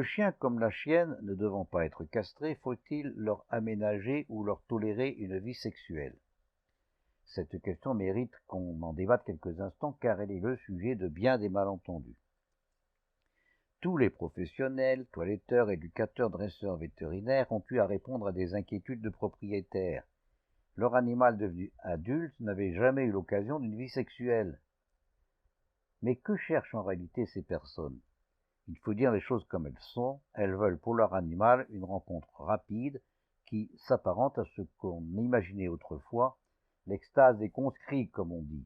Le chien comme la chienne ne devant pas être castrés, faut-il leur aménager ou leur tolérer une vie sexuelle? Cette question mérite qu'on en débatte quelques instants car elle est le sujet de bien des malentendus. Tous les professionnels, toiletteurs, éducateurs, dresseurs, vétérinaires ont eu à répondre à des inquiétudes de propriétaires. Leur animal devenu adulte n'avait jamais eu l'occasion d'une vie sexuelle. Mais que cherchent en réalité ces personnes? Il faut dire les choses comme elles sont. Elles veulent pour leur animal une rencontre rapide qui s'apparente à ce qu'on imaginait autrefois, l'extase des conscrits, comme on dit,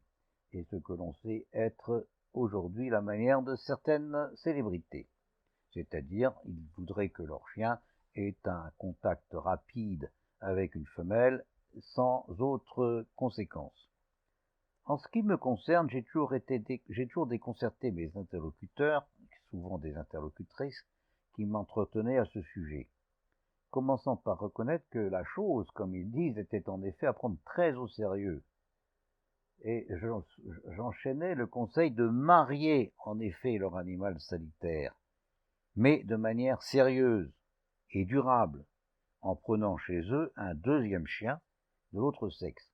et ce que l'on sait être aujourd'hui la manière de certaines célébrités. C'est-à-dire, ils voudraient que leur chien ait un contact rapide avec une femelle sans autres conséquences. En ce qui me concerne, j'ai toujours déconcerté mes interlocuteurs, souvent des interlocutrices, qui m'entretenaient à ce sujet, commençant par reconnaître que la chose, comme ils disent, était en effet à prendre très au sérieux. Et j'enchaînais le conseil de marier en effet leur animal sanitaire, mais de manière sérieuse et durable, en prenant chez eux un deuxième chien de l'autre sexe.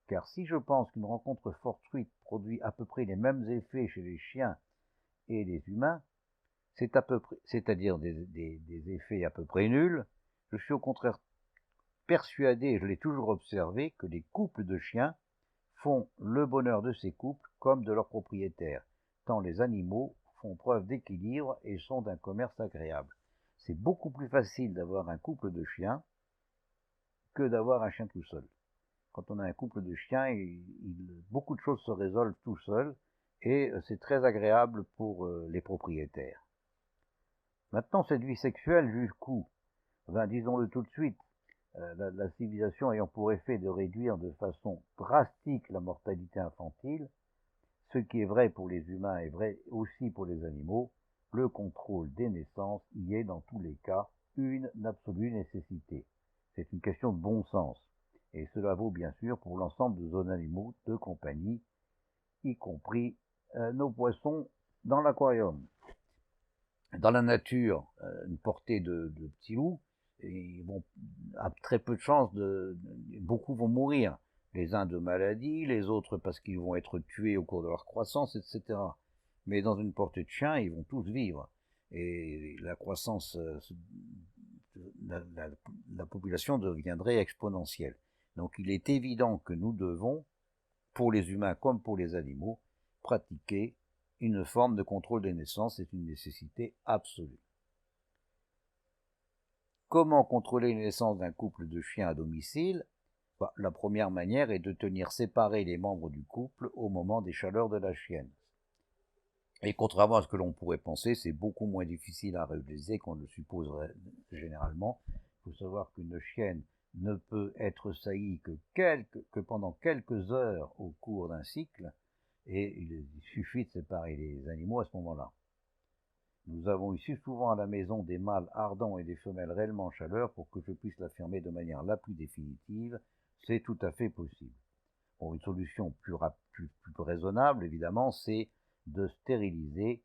Car si je pense qu'une rencontre fortuite produit à peu près les mêmes effets chez les chiens et les humains, c'est-à-dire des effets à peu près nuls, je suis au contraire persuadé, et je l'ai toujours observé, que les couples de chiens font le bonheur de ces couples comme de leurs propriétaires, tant les animaux font preuve d'équilibre et sont d'un commerce agréable. C'est beaucoup plus facile d'avoir un couple de chiens que d'avoir un chien tout seul. Quand on a un couple de chiens, beaucoup de choses se résolvent tout seul et c'est très agréable pour les propriétaires. Maintenant, cette vie sexuelle jusqu'où? Disons-le tout de suite, la civilisation ayant pour effet de réduire de façon drastique la mortalité infantile, ce qui est vrai pour les humains est vrai aussi pour les animaux, le contrôle des naissances y est dans tous les cas une absolue nécessité. C'est une question de bon sens. Et cela vaut bien sûr pour l'ensemble de nos animaux de compagnie, y compris nos poissons dans l'aquarium. Dans la nature, une portée de petits loups, ils vont à très peu de chances beaucoup vont mourir. Les uns de maladie, les autres parce qu'ils vont être tués au cours de leur croissance, etc. Mais dans une portée de chiens, ils vont tous vivre. Et la croissance, la population deviendrait exponentielle. Donc il est évident que nous devons, pour les humains comme pour les animaux, pratiquer une forme de contrôle des naissances. C'est une nécessité absolue. Comment contrôler les naissances d'un couple de chiens à domicile? La première manière est de tenir séparés les membres du couple au moment des chaleurs de la chienne. Et contrairement à ce que l'on pourrait penser, c'est beaucoup moins difficile à réaliser qu'on le supposerait généralement. Il faut savoir qu'une chienne ne peut être saillie que pendant quelques heures au cours d'un cycle, et il suffit de séparer les animaux à ce moment-là. Nous avons ici souvent à la maison des mâles ardents et des femelles réellement en chaleur pour que je puisse l'affirmer de manière la plus définitive. C'est tout à fait possible. Bon, une solution plus raisonnable, évidemment, c'est de stériliser.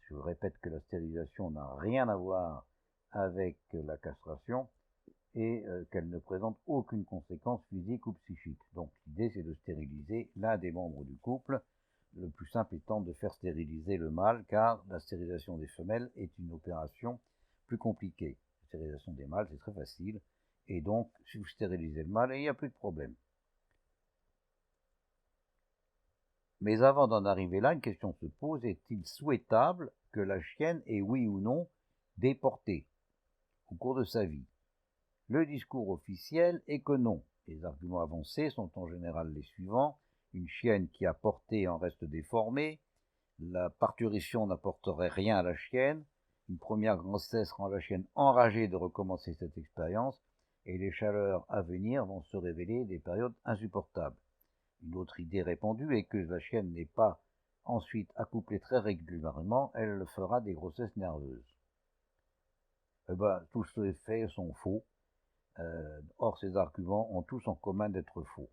Je répète que la stérilisation n'a rien à voir avec la castration et qu'elle ne présente aucune conséquence physique ou psychique. Donc l'idée, c'est de stériliser l'un des membres du couple, le plus simple étant de faire stériliser le mâle, car la stérilisation des femelles est une opération plus compliquée. La stérilisation des mâles, c'est très facile, et donc si vous stérilisez le mâle, il n'y a plus de problème. Mais avant d'en arriver là, une question se pose, est-il souhaitable que la chienne ait oui ou non déporté au cours de sa vie? Le discours officiel est que non. Les arguments avancés sont en général les suivants. Une chienne qui a porté en reste déformée, la parturition n'apporterait rien à la chienne, une première grossesse rend la chienne enragée de recommencer cette expérience, et les chaleurs à venir vont se révéler des périodes insupportables. Une autre idée répandue est que la chienne n'est pas ensuite accouplée très régulièrement, elle fera des grossesses nerveuses. Tous ces faits sont faux. Or, ces arguments ont tous en commun d'être faux.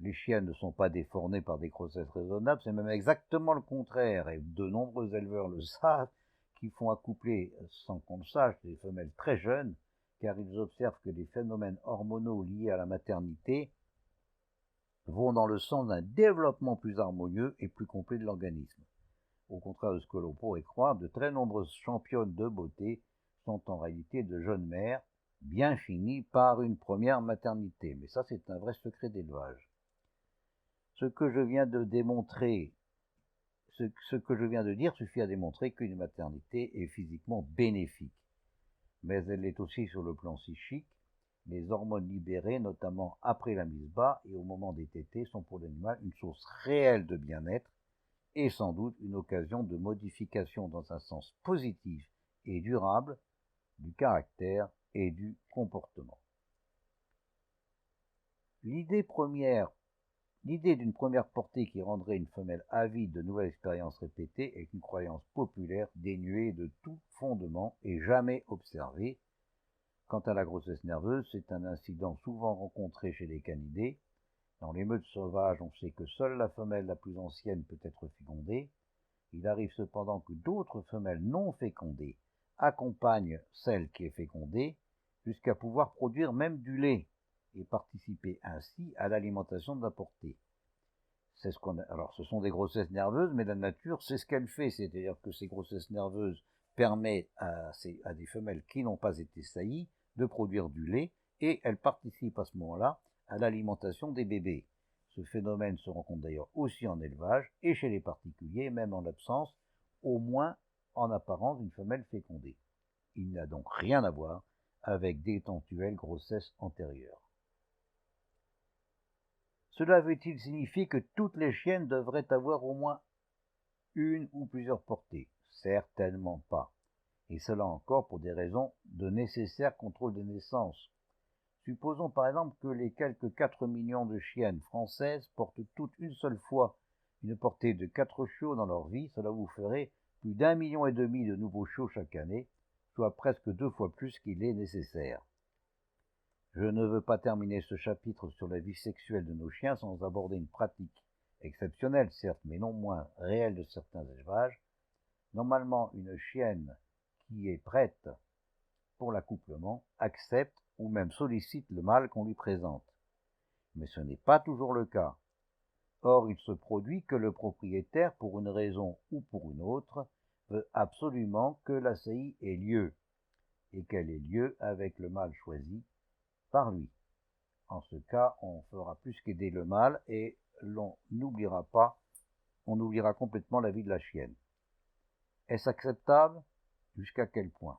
Les chiens ne sont pas déformés par des grossesses raisonnables, c'est même exactement le contraire, et de nombreux éleveurs le savent, qui font accoupler, sans qu'on le sache, des femelles très jeunes, car ils observent que les phénomènes hormonaux liés à la maternité vont dans le sens d'un développement plus harmonieux et plus complet de l'organisme. Au contraire de ce que l'on pourrait croire, de très nombreuses championnes de beauté sont en réalité de jeunes mères, bien finies par une première maternité. Mais ça, c'est un vrai secret d'élevage. Ce que je viens de dire suffit à démontrer qu'une maternité est physiquement bénéfique. Mais elle l'est aussi sur le plan psychique. Les hormones libérées, notamment après la mise bas et au moment des tétées, sont pour l'animal une source réelle de bien-être et sans doute une occasion de modification dans un sens positif et durable du caractère et du comportement. L'idée d'une première portée qui rendrait une femelle avide de nouvelles expériences répétées est une croyance populaire dénuée de tout fondement et jamais observée. Quant à la grossesse nerveuse, c'est un incident souvent rencontré chez les canidés. Dans les meutes sauvages, on sait que seule la femelle la plus ancienne peut être fécondée. Il arrive cependant que d'autres femelles non fécondées accompagnent celle qui est fécondée jusqu'à pouvoir produire même du lait et participer ainsi à l'alimentation de la portée. Alors, ce sont des grossesses nerveuses, mais la nature, c'est ce qu'elle fait, c'est-à-dire que ces grossesses nerveuses permettent à des femelles qui n'ont pas été saillies de produire du lait, et elles participent à ce moment-là à l'alimentation des bébés. Ce phénomène se rencontre d'ailleurs aussi en élevage et chez les particuliers, même en l'absence, au moins en apparence, d'une femelle fécondée. Il n'a donc rien à voir avec d'éventuelles grossesses antérieures. Cela veut-il signifier que toutes les chiennes devraient avoir au moins une ou plusieurs portées? Certainement pas. Et cela encore pour des raisons de nécessaire contrôle des naissances. Supposons par exemple que les quelques 4 millions de chiennes françaises portent toutes une seule fois une portée de 4 chiots dans leur vie. Cela vous ferait plus d'1,5 million de nouveaux chiots chaque année, soit presque 2 fois plus qu'il est nécessaire. Je ne veux pas terminer ce chapitre sur la vie sexuelle de nos chiens sans aborder une pratique exceptionnelle, certes, mais non moins réelle de certains élevages. Normalement, une chienne qui est prête pour l'accouplement accepte ou même sollicite le mâle qu'on lui présente. Mais ce n'est pas toujours le cas. Or, il se produit que le propriétaire, pour une raison ou pour une autre, veut absolument que la saillie ait lieu, et qu'elle ait lieu avec le mâle choisi par lui. En ce cas, on fera plus qu'aider le mâle et on n'oubliera complètement la vie de la chienne. Est-ce acceptable? Jusqu'à quel point?